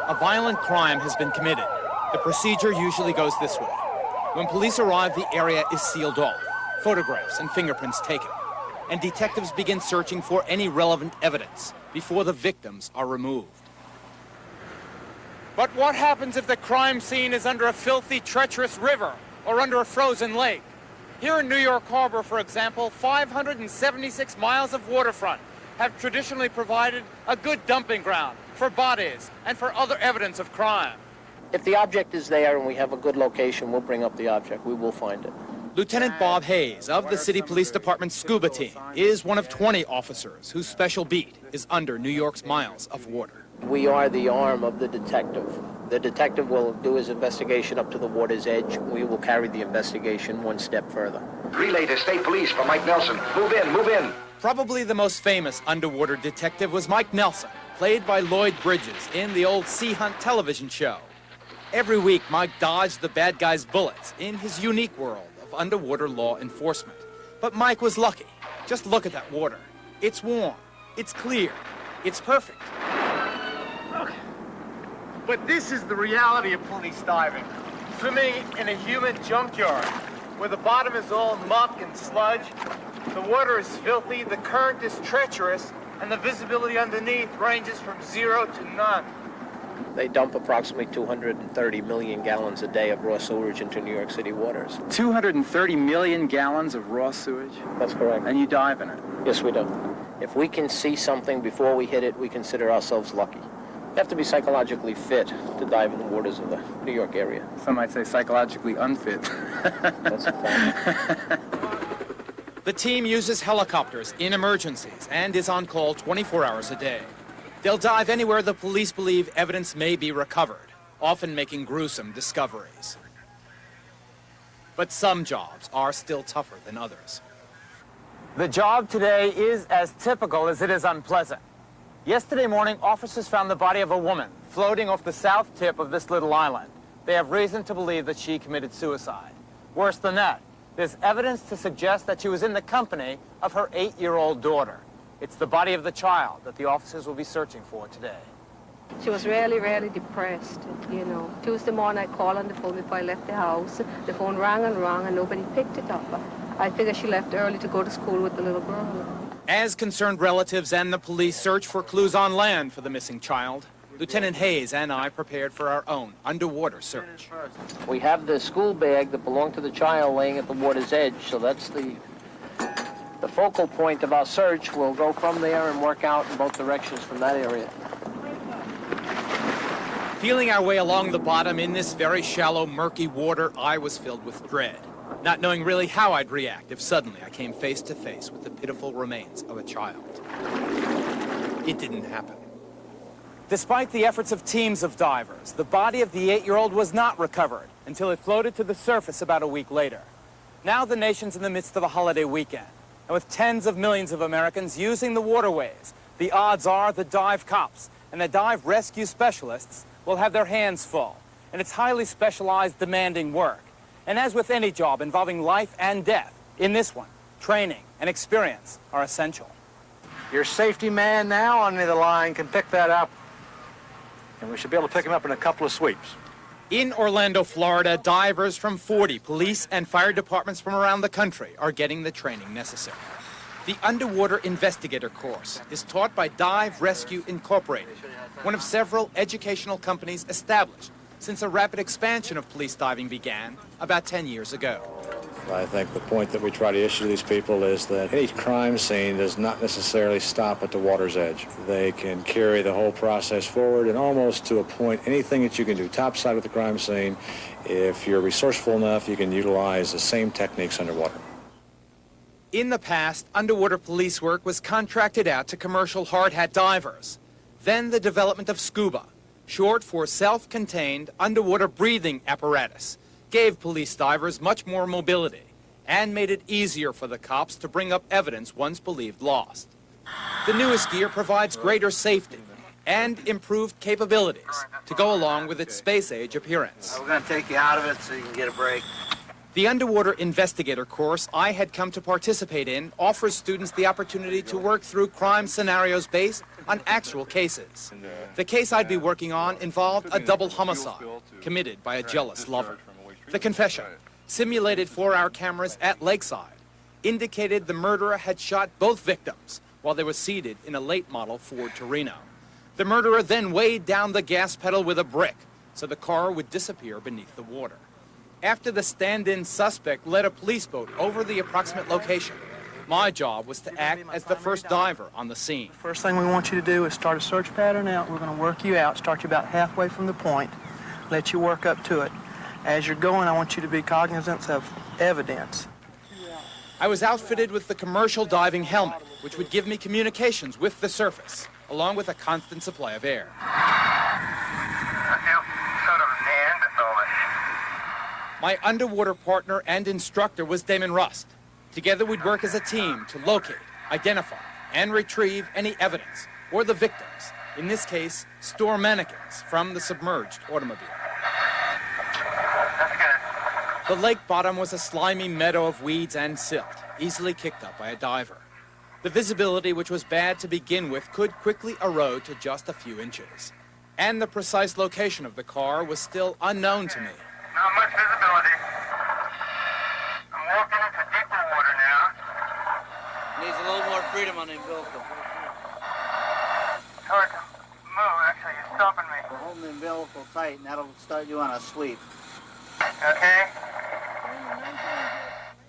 A violent crime has been committed. The procedure usually goes this way. When police arrive, the area is sealed off, photographs and fingerprints taken, and detectives begin searching for any relevant evidence before the victims are removed. But what happens if the crime scene is under a filthy, treacherous river or under a frozen lake? Here in New York Harbor, for example, 576 miles of waterfront have traditionally provided a good dumping ground for bodies and for other evidence of crime. If the object is there and we have a good location, we'll bring up the object. We will find it. Lieutenant Bob Hayes of the City Police Department's scuba team is one of 20 officers whose special beat is under New York's miles of water. We are the arm of the detective. The detective will do his investigation up to the water's edge. We will carry the investigation one step further. Relay to State Police for Mike Nelson. Move in, move in. Probably the most famous underwater detective was Mike Nelson, played by Lloyd Bridges in the old Sea Hunt television show. Every week, Mike dodged the bad guy's bullets in his unique world of underwater law enforcement. But Mike was lucky. Just look at that water. It's warm, it's clear, it's perfect. Okay. But this is the reality of police diving. Swimming in a human junkyard, where the bottom is all muck and sludge, the water is filthy, the current is treacherous, and the visibility underneath ranges from 0 to none. They dump approximately 230 million gallons a day of raw sewage into New York City waters. 230 million gallons of raw sewage? That's correct. And you dive in it? Yes, we do. If we can see something before we hit it, we consider ourselves lucky. You have to be psychologically fit to dive in the waters of the New York area. Some might say psychologically unfit. That's a fact. The team uses helicopters in emergencies and is on call 24 hours a day. They'll dive anywhere the police believe evidence may be recovered, often making gruesome discoveries. But some jobs are still tougher than others. The job today is as typical as it is unpleasant. Yesterday morning, officers found the body of a woman floating off the south tip of this little island. They have reason to believe that she committed suicide. Worse than that, there's evidence to suggest that she was in the company of her 8-year-old daughter. It's the body of the child that the officers will be searching for today. She was really, really depressed, you know. Tuesday morning, I called on the phone before I left the house. The phone rang and nobody picked it up. I figured she left early to go to school with the little girl. As concerned relatives and the police search for clues on land for the missing child, Lieutenant Hayes and I prepared for our own underwater search. We have the school bag that belonged to the child laying at the water's edge, so that's the focal point of our search. We'll go from there and work out in both directions from that area. Feeling our way along the bottom in this very shallow, murky water, I was filled with dread, not knowing really how I'd react if suddenly I came face to face with the pitiful remains of a child. It didn't happen. Despite the efforts of teams of divers, the body of the 8-year-old was not recovered until it floated to the surface about a week later. Now the nation's in the midst of a holiday weekend, and with tens of millions of Americans using the waterways, the odds are the dive cops and the dive rescue specialists will have their hands full, and it's highly specialized, demanding work. And as with any job involving life and death, in this one, training and experience are essential. Your safety man now on the line can pick that up, and we should be able to pick him up in a couple of sweeps. In Orlando, Florida, divers from 40 police and fire departments from around the country are getting the training necessary. The Underwater Investigator course is taught by Dive Rescue Incorporated, one of several educational companies established since a rapid expansion of police diving began about 10 years ago. I think the point that we try to issue to these people is that any crime scene does not necessarily stop at the water's edge. They can carry the whole process forward, and almost to a point, anything that you can do topside with the crime scene, if you're resourceful enough, you can utilize the same techniques underwater. In the past, underwater police work was contracted out to commercial hard hat divers. Then the development of scuba, short for self-contained underwater breathing apparatus, gave police divers much more mobility and made it easier for the cops to bring up evidence once believed lost. The newest gear provides greater safety and improved capabilities to go along with its space-age appearance. We're going to take you out of it so you can get a break. The underwater investigator course I had come to participate in offers students the opportunity to work through crime scenarios based on actual cases. The case I'd be working on involved a double homicide committed by a jealous lover. The confession, simulated for our cameras at Lakeside, indicated the murderer had shot both victims while they were seated in a late model Ford Torino. The murderer then weighed down the gas pedal with a brick so the car would disappear beneath the water. After the stand-in suspect led a police boat over the approximate location, my job was to act as the first diver on the scene. First thing we want you to do is start a search pattern out. We're going to work you out, start you about halfway from the point, let you work up to it. As you're going, I want you to be cognizant of evidence. I was outfitted with the commercial diving helmet, which would give me communications with the surface, along with a constant supply of air. My underwater partner and instructor was Damon Rust. Together we'd work as a team to locate, identify, and retrieve any evidence, or the victims, in this case, store mannequins from the submerged automobile. The lake bottom was a slimy meadow of weeds and silt, easily kicked up by a diver. The visibility, which was bad to begin with, could quickly erode to just a few inches. And the precise location of the car was still unknown to me. Not much visibility. I'm walking into deeper water now. Needs a little more freedom on the umbilical. It's hard to move, actually. You're stopping me. We're holding the umbilical tight, and that'll start you on a sweep. Okay.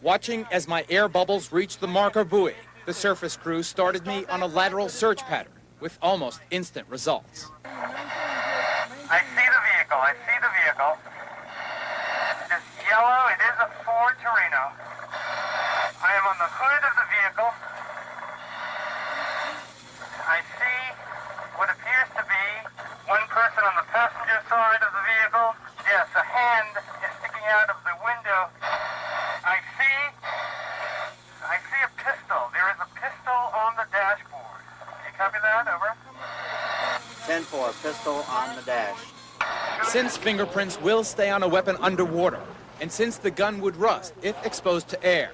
Watching as my air bubbles reached the marker buoy, the surface crew started me on a lateral search pattern with almost instant results. I see the vehicle. I see the vehicle. It's yellow. It is a Ford Torino. I am on the hood of the vehicle. I see what appears to be one person on the passenger side of the vehicle. Yes, a hand is sticking out of the window. I see a pistol. There is a pistol on the dashboard. Can you copy that? Over. 10-4, pistol on the dash. Since fingerprints will stay on a weapon underwater, and since the gun would rust if exposed to air,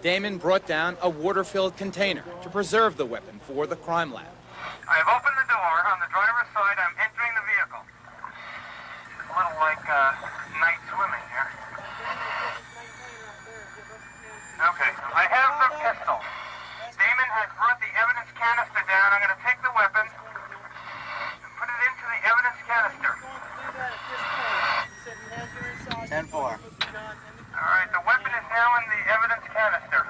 Damon brought down a water-filled container to preserve the weapon for the crime lab. I have opened the door. On the driver's side, I'm entering the vehicle. It's a little like night swimming here. Okay, I have the pistol. Damon has brought the evidence canister down. I'm going to take the weapon and put it into the evidence canister. 10-4. All right, the weapon is now in the evidence canister.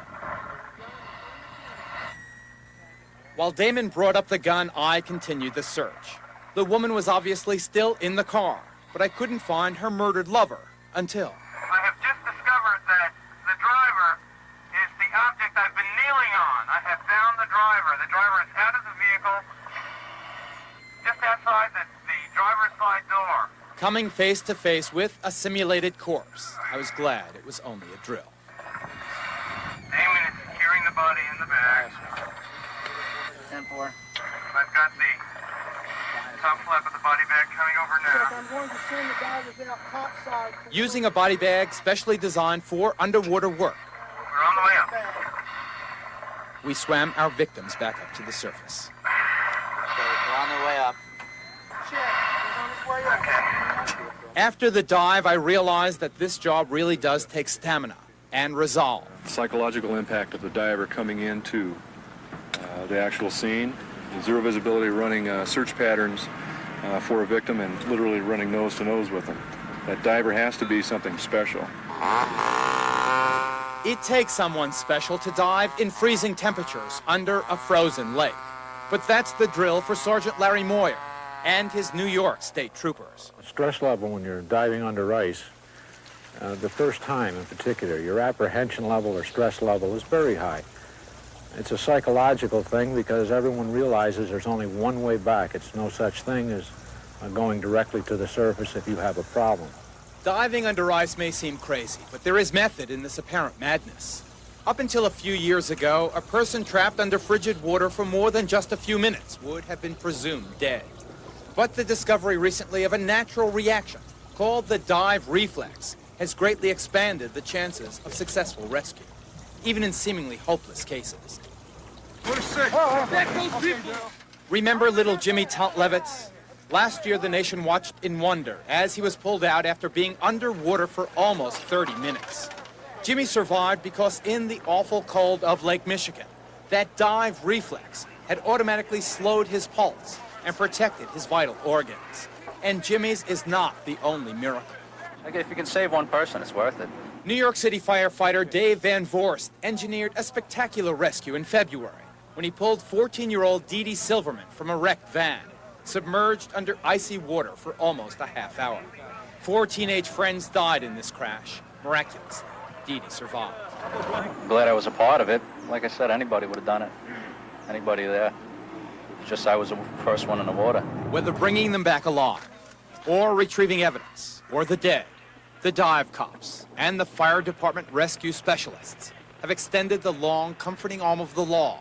While Damon brought up the gun, I continued the search. The woman was obviously still in the car, but I couldn't find her murdered lover until... I have just discovered that the driver is the object I've been kneeling on. I have found the driver. The driver is out of the vehicle, just outside the driver's side door. Coming face to face with a simulated corpse, I was glad it was only a drill. Damon is securing the body in the bag. 10-4. I've got the top flap of the body bag coming over now. I'm going to send the divers out topside. Using a body bag specially designed for underwater work, We're on the way up. we swam our victims back up to the surface. Okay, we're on the way up. Okay. After the dive, I realized that this job really does take stamina and resolve. Psychological impact of the diver coming into the actual scene, zero visibility, running search patterns for a victim and literally running nose to nose with them. That diver has to be something special. It takes someone special to dive in freezing temperatures under a frozen lake. But that's the drill for Sergeant Larry Moyer and his New York State Troopers. Stress level when you're diving under ice, the first time in particular, your apprehension level or stress level is very high. It's a psychological thing because everyone realizes there's only one way back. It's no such thing as going directly to the surface if you have a problem. Diving under ice may seem crazy, but there is method in this apparent madness. Up until a few years ago, a person trapped under frigid water for more than just a few minutes would have been presumed dead. But the discovery recently of a natural reaction called the dive reflex has greatly expanded the chances of successful rescue, even in seemingly hopeless cases. Remember little Jimmy Levitz? Last year, the nation watched in wonder as he was pulled out after being underwater for almost 30 minutes. Jimmy survived because in the awful cold of Lake Michigan, that dive reflex had automatically slowed his pulse and protected his vital organs. And Jimmy's is not the only miracle. Okay, if you can save one person, it's worth it. New York City firefighter Dave Van Vorst engineered a spectacular rescue in February when he pulled 14-year-old Dee Dee Silverman from a wrecked van, submerged under icy water for almost a half hour. 4 teenage friends died in this crash. Miraculously, Dee Dee survived. I'm glad I was a part of it. Like I said, anybody would have done it. Anybody there. It's just I was the first one in the water. Whether bringing them back alive, or retrieving evidence, or the dead, the dive cops and the fire department rescue specialists have extended the long, comforting arm of the law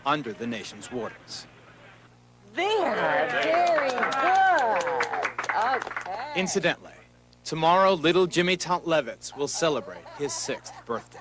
under the nation's waters. Very good. Okay. Incidentally, tomorrow little Jimmy Levitz will celebrate his 6th birthday.